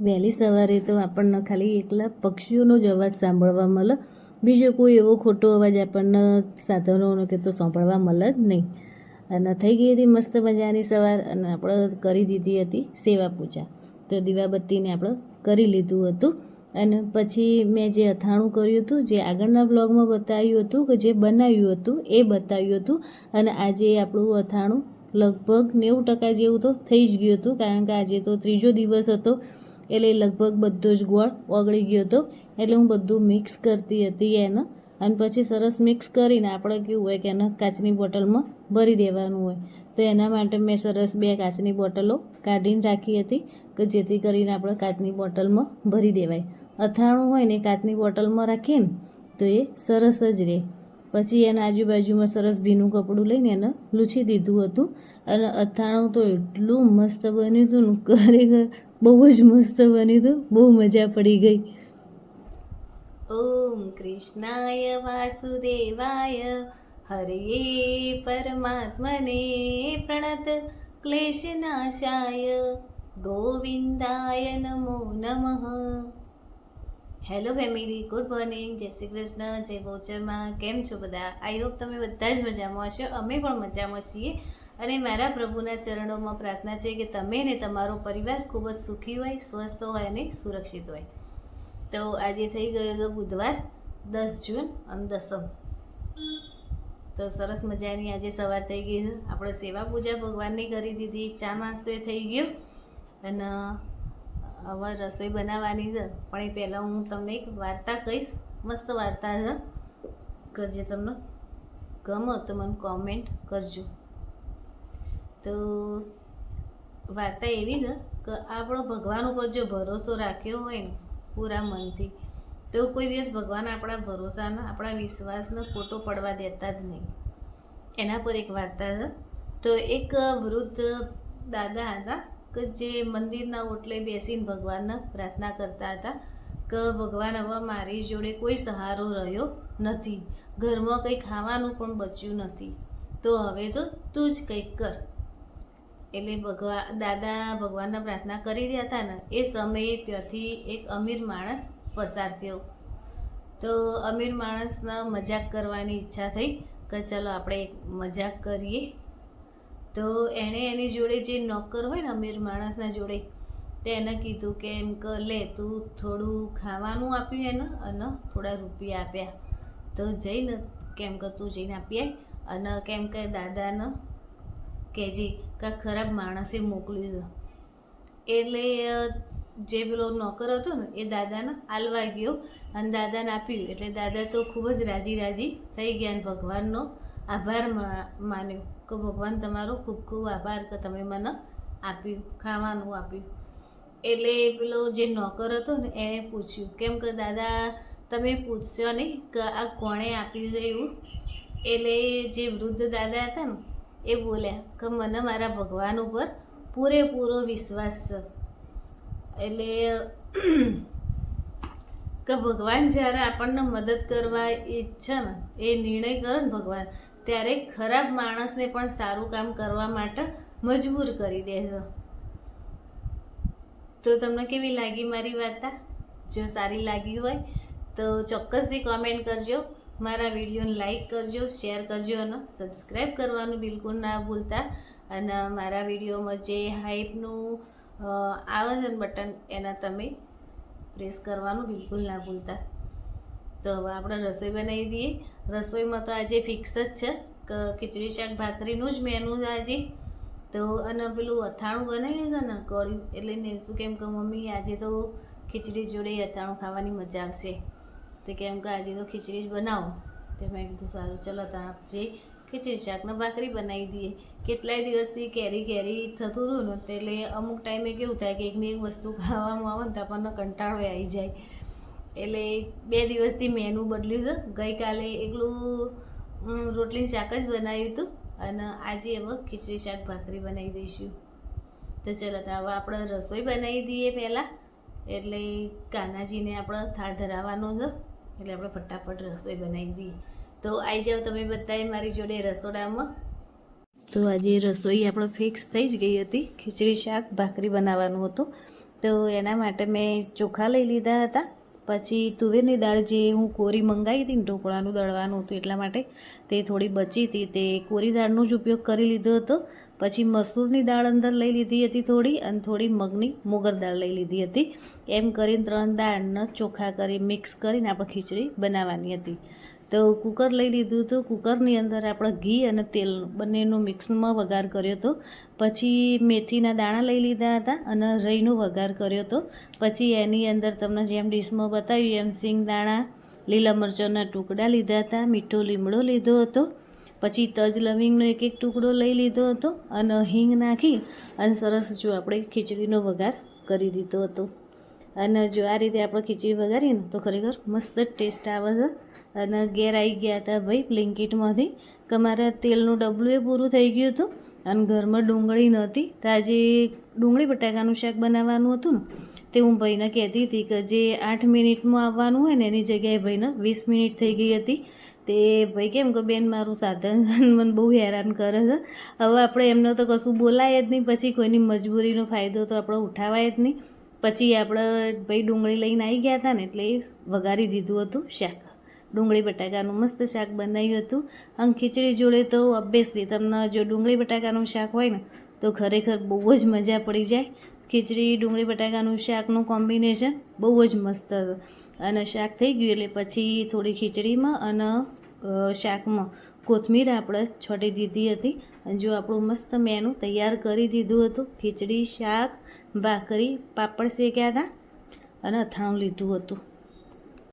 વહેલી સવારે તો આપણને ખાલી એકલા પક્ષીઓનો જ અવાજ સાંભળવા મળે, બીજો કોઈ એવો ખોટો અવાજ આપણને સાધનોનો કે તો સાંભળવા મળે જ નહીં. અને થઈ ગઈ હતી મસ્ત મજાની સવાર, અને આપણે કરી દીધી હતી સેવા પૂજા. તો દીવાબત્તીને આપણે કરી લીધું હતું. અને પછી મેં જે અથાણું કર્યું હતું, જે આગળના બ્લોગમાં બતાવ્યું હતું કે જે બનાવ્યું હતું એ બતાવ્યું હતું. અને આજે આપણું અથાણું લગભગ 90% જેવું તો થઈ જ ગયું હતું, કારણ કે આજે તો ત્રીજો દિવસ હતો, એટલે લગભગ બધો જ ગોળ ઓગળી ગયો હતો. એટલે હું બધું મિક્સ કરતી હતી એને, અને પછી સરસ મિક્સ કરીને આપણે કેવું હોય કે એને કાચની બોટલમાં ભરી દેવાનું હોય. તો એના માટે મેં સરસ 2 કાચની બોટલો કાઢીને રાખી હતી, કે જેથી કરીને આપણે કાચની બોટલમાં ભરી દેવાય. અથાણું હોય ને કાચની બોટલમાં રાખીએ ને તો એ સરસ જ રહે. પછી એના આજુબાજુમાં સરસ ભીનું કપડું લઈને એને લૂછી દીધું હતું. અને અથાણું તો એટલું મસ્ત બન્યું હતું ને, ખરેખર બહુ જ મસ્ત બન્યું હતું, બહુ મજા પડી ગઈ. ઓમ કૃષ્ણાય વાસુદેવાય હરે પરમાત્મને પ્રણત ક્લેશનાશાય ગોવિંદાય નમો નમઃ. હેલો ફેમિલી, ગુડ મોર્નિંગ, જય શ્રી કૃષ્ણ, જય બહુચરમાં. કેમ છો બધા? આઈ હોપ તમે બધા જ મજામાં હશો. અમે પણ મજામાં છીએ. અને મારા પ્રભુના ચરણોમાં પ્રાર્થના છે કે તમે ને તમારો પરિવાર ખૂબ જ સુખી હોય, સ્વસ્થ હોય અને સુરક્ષિત હોય. તો આજે થઈ ગયો હતો બુધવાર 10 જૂન અને 10મ. તો સરસ મજાની આજે સવાર થઈ ગઈ છે. આપણે સેવા પૂજા ભગવાનની કરી દીધી, ચા નાસ્તો એ થઈ ગયો, અને હવે રસોઈ બનાવવાની છે. પણ એ પહેલાં હું તમને એક વાર્તા કહીશ. મસ્ત વાર્તા છે, કે જે તમને ગમો તો મને કોમેન્ટ કરજો. તો વાર્તા એવી છે કે આપણો ભગવાન ઉપર જો ભરોસો રાખ્યો હોય ને પૂરા મનથી, તો કોઈ દિવસ ભગવાન આપણા ભરોસાના, આપણા વિશ્વાસને ખોટો પડવા દેતા જ નહીં. એના પર એક વાર્તા છે. તો એક વૃદ્ધ દાદા હતા કે જે મંદિરના ઓટલે બેસીને ભગવાનને પ્રાર્થના કરતા હતા કે ભગવાન, હવે મારી જોડે કોઈ સહારો રહ્યો નથી, ઘરમાં કંઈ ખાવાનું પણ બચ્યું નથી, તો હવે તો તું જ કંઈક કર. એટલે દાદા ભગવાનને પ્રાર્થના કરી રહ્યા હતા ને એ સમયે ત્યાંથી એક અમીર માણસ પસાર થયો. તો અમીર માણસને મજાક કરવાની ઈચ્છા થઈ કે ચલો આપણે એક મજાક કરીએ. તો એણે એની જોડે જે નોકર હોય ને અમીર માણસના જોડે, તે એને કીધું કે એમ કે લે તું થોડું ખાવાનું આપ્યું એને અને થોડા રૂપિયા આપ્યા, તો જઈને કેમ કે તું જઈને આપી આય, અને કેમ કે દાદાને કહેજે કે ખરાબ માણસે મોકલ્યું છે. એટલે જે પેલો નોકર હતો ને એ દાદાને આલવા ગયો અને દાદાને આપ્યું. એટલે દાદા તો ખૂબ જ રાજી થઈ ગયા અને ભગવાનનો આભાર માન્યો કે ભગવાન તમારો ખૂબ ખૂબ આભાર કે તમે મને આપ્યું, ખાવાનું આપ્યું. એટલે પેલો જે નોકર હતો ને એણે પૂછ્યું, કેમ કે દાદા તમે પૂછશો નહીં કે આ કોણે આપ્યું છે એવું? એટલે જે વૃદ્ધ દાદા હતા ને એ બોલ્યા કે મને મારા ભગવાન ઉપર પૂરેપૂરો વિશ્વાસ છે. એટલે કે ભગવાન જ્યારે આપણને મદદ કરવા ઈચ્છે ને, એ નિર્ણય કરે ને ભગવાન, ત્યારે ખરાબ માણસને પણ સારું કામ કરવા માટે મજબૂર કરી દે છે. તો તમને કેવી લાગી મારી વાર્તા? જો સારી લાગી હોય તો ચોક્કસથી કોમેન્ટ કરજો, મારા વિડીયોને લાઈક કરજો, શેર કરજો, અને સબસ્ક્રાઈબ કરવાનું બિલકુલ ના ભૂલતા. અને મારા વિડીયોમાં જે હાઈપનું આવે છે બટન, એના તમે પ્રેસ કરવાનું બિલકુલ ના ભૂલતા. તો હવે આપણે રસોઈ બનાવી દઈએ. રસોઈમાં તો આજે ફિક્સ જ છે કે ખીચડી શાક ભાખરીનું જ મેનુ છે આજે. તો અને પેલું અથાણું બનાવ્યું છે ને કળ્યું, એટલે ને શું કેમ કે મમ્મી આજે તો ખીચડી જોડે અથાણું ખાવાની મજા આવશે, તો કેમ કે આજે તો ખીચડી જ બનાવો. તો મેં કીધું સારું ચલો જે ખીચડી શાકને ભાખરી બનાવી દઈએ. કેટલાય દિવસથી કેરી થતું હતું ને, એટલે અમુક ટાઈમે કેવું થાય કે એકની એક વસ્તુ ખાવામાં આવે ને તો આપણને કંટાળો આવી જાય. એટલે 2 દિવસથી મેનુ બદલ્યું છે. ગઈકાલે એકલું રોટલી શાક જ બનાવ્યું હતું, અને આજે હવે ખીચડી શાક ભાખરી બનાવી દઈશું. તો ચલો તો હવે આપણે રસોઈ બનાવી દઈએ પહેલાં. એટલે કાનાજીને આપણે થાળ ધરાવવાનો છે, એટલે આપણે ફટાફટ રસોઈ બનાવી દઈએ. તો આવી જાઓ તમે બધાએ મારી જોડે રસોડામાં. તો આજે રસોઈ આપણે ફિક્સ થઈ જ ગઈ હતી. ખીચડી શાક ભાખરી બનાવવાનું હતું, તો એના માટે મેં ચોખા લઈ લીધા હતા. પછી તુવેરની દાળ જે હું કોરી મંગાવી હતી ને ઢોકળાનું દળવાનું હતું એટલા માટે તે થોડી બચી હતી, તે કોરી દાળનો જ ઉપયોગ કરી લીધો હતો. પછી મસૂરની દાળ અંદર લઈ લીધી હતી થોડી, અને થોડી મગની મોગર દાળ લઈ લીધી હતી. એમ કરીને 3 દાળને ચોખા કરી મિક્સ કરીને આપણે ખીચડી બનાવવાની હતી. તો કુકર લઈ લીધું હતું. કુકરની અંદર આપણે ઘી અને તેલ બંનેનો મિક્સમાં વઘાર કર્યો હતો. પછી મેથીના દાણા લઈ લીધા હતા અને રઈનો વઘાર કર્યો હતો. પછી એની અંદર તમને જેમ ડીશમાં બતાવ્યું એમ સિંગ દાણા, લીલા મરચાંના ટુકડા લીધા હતા, મીઠો લીમડો લીધો હતો. પછી તજ લવિંગનો એક ટુકડો લઈ લીધો હતો અને હિંગ નાખી અને સરસ જો આપણે ખીચડીનો વઘાર કરી દીધો હતો. અને જો આ રીતે આપણે ખીચડી વઘારીએ ને તો ખરેખર મસ્ત ટેસ્ટ આવે છે. અને ઘેર આવી ગયા હતા ભાઈ બ્લિંકિટમાંથી કે મારા તેલનું ડબલું એ પૂરું થઈ ગયું હતું અને ઘરમાં ડુંગળી નહોતી. તો આજે ડુંગળી બટાકાનું શાક બનાવવાનું હતું ને તે હું ભાઈને કહેતી હતી કે જે 8 મિનિટમાં આવવાનું હોય ને એની જગ્યાએ ભાઈને 20 મિનિટ થઈ ગઈ હતી. તે ભાઈ કેમ કે બેન મારું સાધન મને બહુ હેરાન કરે છે. હવે આપણે એમને તો કશું બોલાય જ નહીં, પછી કોઈની મજબૂરીનો ફાયદો તો આપણે ઉઠાવાય જ નહીં. પછી આપણે ભાઈ ડુંગળી લઈને આવી ગયા હતા ને એટલે વઘારી દીધું હતું શાક. ડુંગળી બટાકાનું મસ્ત શાક બનાવ્યું હતું. અને ખીચડી જોડે તો ઓબ્વિયસલી તમને જો ડુંગળી બટાકાનું શાક હોય ને તો ખરેખર બહુ જ મજા પડી જાય. ખીચડી ડુંગળી બટાકાનું શાકનું કોમ્બિનેશન બહુ જ મસ્ત હતું. અને શાક થઈ ગયું એટલે પછી થોડી ખીચડીમાં અને શાકમાં કોથમીર આપણે છોટી દીધી હતી. અને જો આપણું મસ્ત મેનુ તૈયાર કરી દીધું હતું. ખીચડી, શાક, ભાખરી, પાપડ શેક્યા હતા અને અથાણું લીધું હતું.